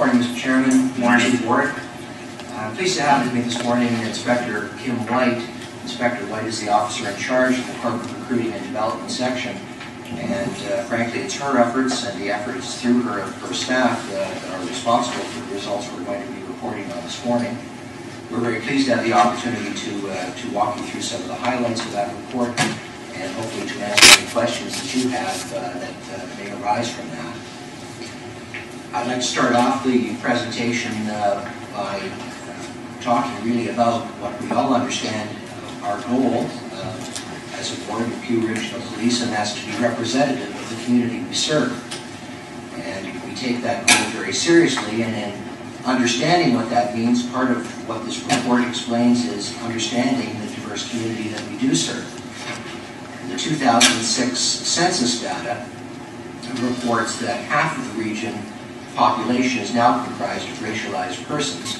Morning, Mr. Chairman, morning, Board. I'm pleased to have with me this morning Inspector Kim White. Inspector White is the officer in charge of the Corporate Recruiting and Development Section, and frankly, it's her efforts and the efforts through her staff that are responsible for the results we're going to be reporting on this morning. We're very pleased to have the opportunity to walk you through some of the highlights of that report and hopefully to answer any questions that you have that may arise from that. I'd like to start off the presentation by talking really about what we all understand our goal as a board of Peel Regional Police, and that's to be representative of the community we serve. And we take that goal very seriously, and in understanding what that means, part of what this report explains is understanding the diverse community that we do serve. The 2006 census data reports that half of the region population is now comprised of racialized persons,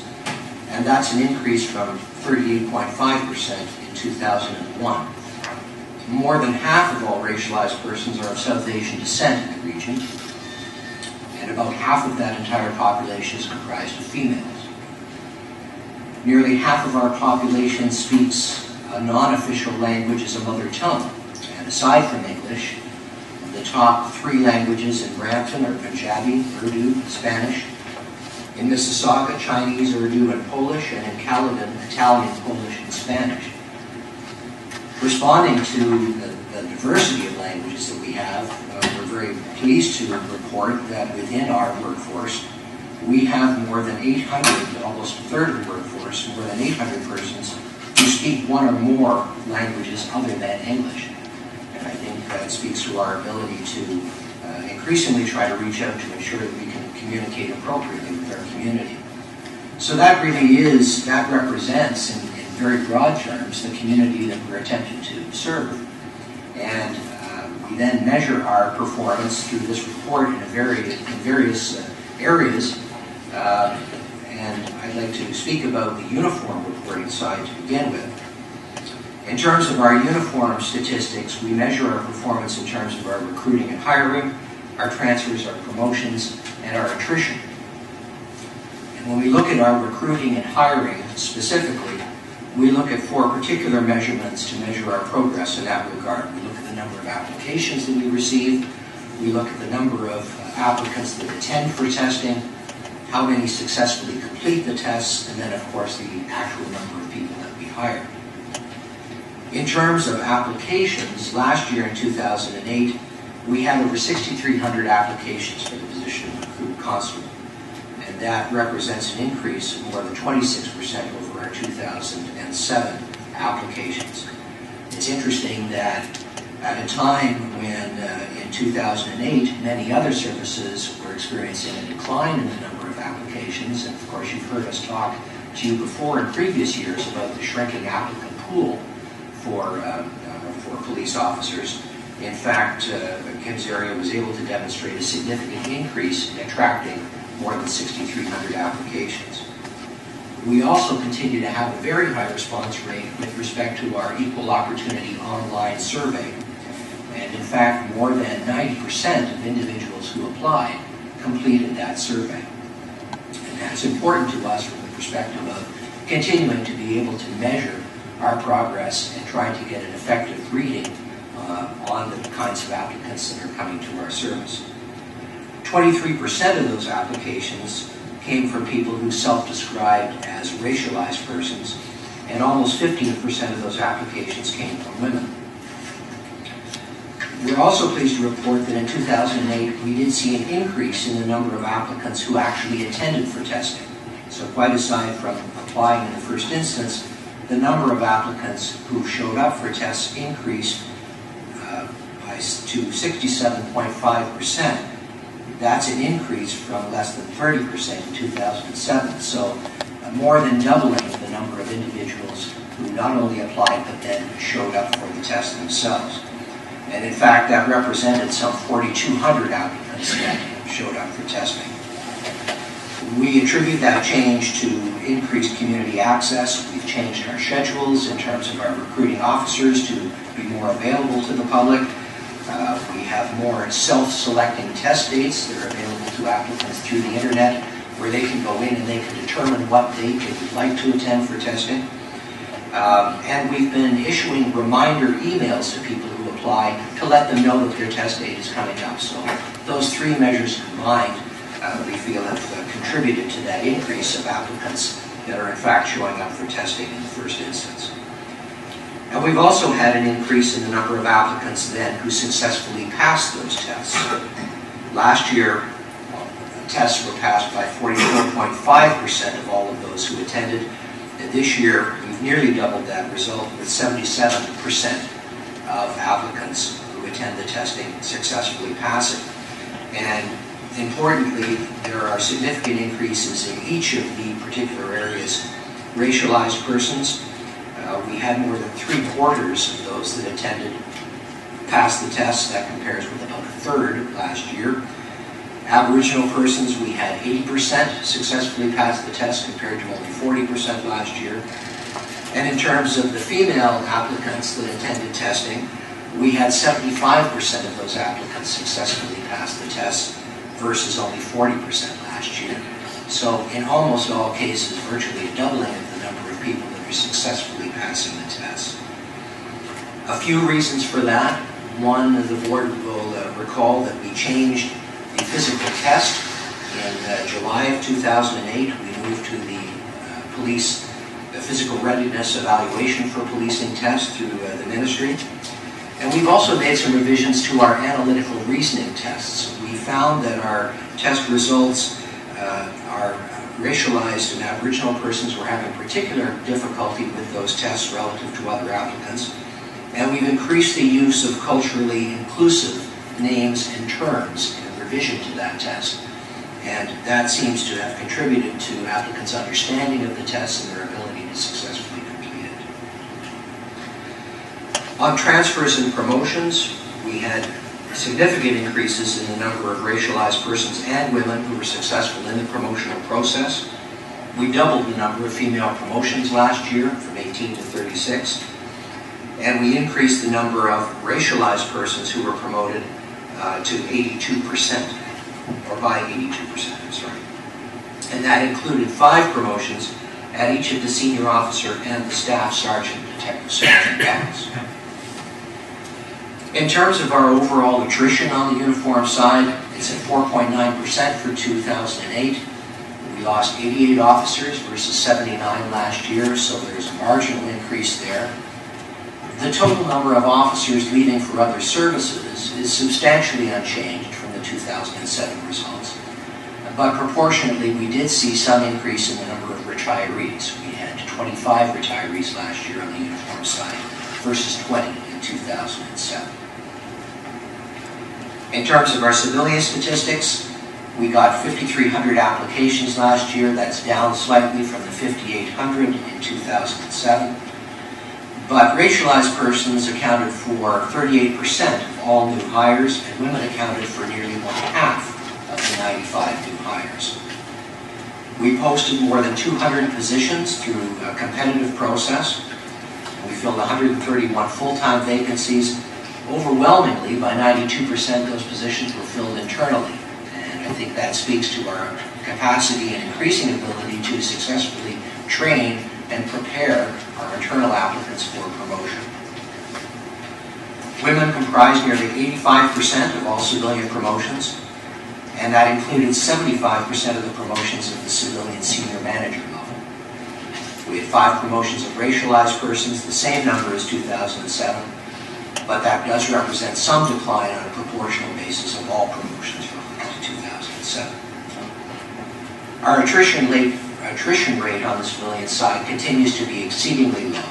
and that's an increase from 38.5% in 2001. More than half of all racialized persons are of South Asian descent in the region, and about half of that entire population is comprised of females. Nearly half of our population speaks a non-official language as a mother tongue, and aside from English, the top 3 languages in Brampton are Punjabi, Urdu, Spanish. In Mississauga, Chinese, Urdu, and Polish, and in Caledon, Italian, Polish, and Spanish. Responding to the diversity of languages that we have, we're very pleased to report that within our workforce, we have more than 800, almost a third of the workforce, more than 800 persons who speak one or more languages other than English. And I think that speaks to our ability to increasingly try to reach out to ensure that we can communicate appropriately with our community. So that represents, in very broad terms, the community that we're attempting to serve. And we then measure our performance through this report in various areas. And I'd like to speak about the uniform reporting side to begin with. In terms of our uniform statistics, we measure our performance in terms of our recruiting and hiring, our transfers, our promotions, and our attrition. And when we look at our recruiting and hiring specifically, we look at 4 particular measurements to measure our progress in that regard. We look at the number of applications that we receive, we look at the number of applicants that attend for testing, how many successfully complete the tests, and then of course the actual number of people that we hire. In terms of applications, last year in 2008, we had over 6,300 applications for the position of recruit constable, and that represents an increase of more than 26% over our 2007 applications. It's interesting that at a time when, in 2008, many other services were experiencing a decline in the number of applications, and of course you've heard us talk to you before in previous years about the shrinking applicant pool for police officers. In fact, Kim's area was able to demonstrate a significant increase in attracting more than 6,300 applications. We also continue to have a very high response rate with respect to our Equal Opportunity Online survey. And in fact, more than 90% of individuals who applied completed that survey. And that's important to us from the perspective of continuing to be able to measure our progress and trying to get an effective reading on the kinds of applicants that are coming to our service. 23% of those applications came from people who self-described as racialized persons, and almost 15% of those applications came from women. We're also pleased to report that in 2008 we did see an increase in the number of applicants who actually attended for testing. So quite aside from applying in the first instance, the number of applicants who showed up for tests increased to 67.5%. That's an increase from less than 30% in 2007. So more than doubling the number of individuals who not only applied but then showed up for the test themselves. And in fact, that represented some 4,200 applicants that showed up for testing. We attribute that change to increased community access. We've changed our schedules in terms of our recruiting officers to be more available to the public. We have more self-selecting test dates that are available to applicants through the internet. where they can go in and they can determine what date they would like to attend for testing. And we've been issuing reminder emails to people who apply to let them know that their test date is coming up. So those three measures combined, we feel have contributed to that increase of applicants that are in fact showing up for testing in the first instance. And we've also had an increase in the number of applicants then who successfully passed those tests. Last year, tests were passed by 44.5% of all of those who attended. And this year, we've nearly doubled that result with 77% of applicants who attend the testing successfully passing. And importantly, there are significant increases in each of the particular areas. Racialized persons, we had more than 3/4 of those that attended passed the test. That compares with about 1/3 last year. Aboriginal persons, we had 80% successfully pass the test compared to only 40% last year. And in terms of the female applicants that attended testing, we had 75% of those applicants successfully pass the test versus only 40% last year. So in almost all cases, virtually a doubling of the number of people that are successfully passing the test. A few reasons for that. One, the board will recall that we changed the physical test. In July of 2008, we moved to the police physical readiness evaluation for policing test through the ministry. And we've also made some revisions to our analytical reasoning tests. We found that our test results, our racialized and Aboriginal persons were having particular difficulty with those tests relative to other applicants. And we've increased the use of culturally inclusive names and terms in revision to that test. And that seems to have contributed to applicants' understanding of the test and their ability to successfully complete it. On transfers and promotions, we had significant increases in the number of racialized persons and women who were successful in the promotional process. We doubled the number of female promotions last year from 18 to 36. And we increased the number of racialized persons who were promoted to 82%, or by 82%, I'm sorry. And that included 5 promotions at each of the senior officer and the staff sergeant detective sergeant levels. In terms of our overall attrition on the uniform side, it's at 4.9% for 2008. We lost 88 officers versus 79 last year, so there's a marginal increase there. The total number of officers leaving for other services is substantially unchanged from the 2007 results. But proportionately, we did see some increase in the number of retirees. We had 25 retirees last year on the uniform side versus 20 in 2007. In terms of our civilian statistics, we got 5,300 applications last year. That's down slightly from the 5,800 in 2007. But racialized persons accounted for 38% of all new hires, and women accounted for nearly 1/2 of the 95 new hires. We posted more than 200 positions through a competitive process. We filled 131 full-time vacancies. Overwhelmingly, by 92%, those positions were filled internally. And I think that speaks to our capacity and increasing ability to successfully train and prepare our internal applicants for promotion. Women comprised nearly 85% of all civilian promotions, and that included 75% of the promotions at the civilian senior manager level. We had 5 promotions of racialized persons, the same number as 2007, but that does represent some decline on a proportional basis of all promotions relative to 2007. Our attrition rate on the civilian side continues to be exceedingly low.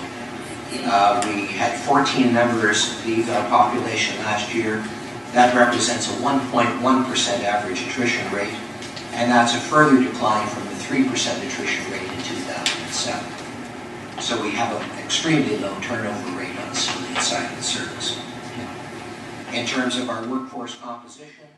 We had 14 members leave our population last year. That represents a 1.1% average attrition rate, and that's a further decline from the 3% attrition rate in 2007. So we have an extremely low turnover rate on the civilian side of the service. In terms of our workforce composition,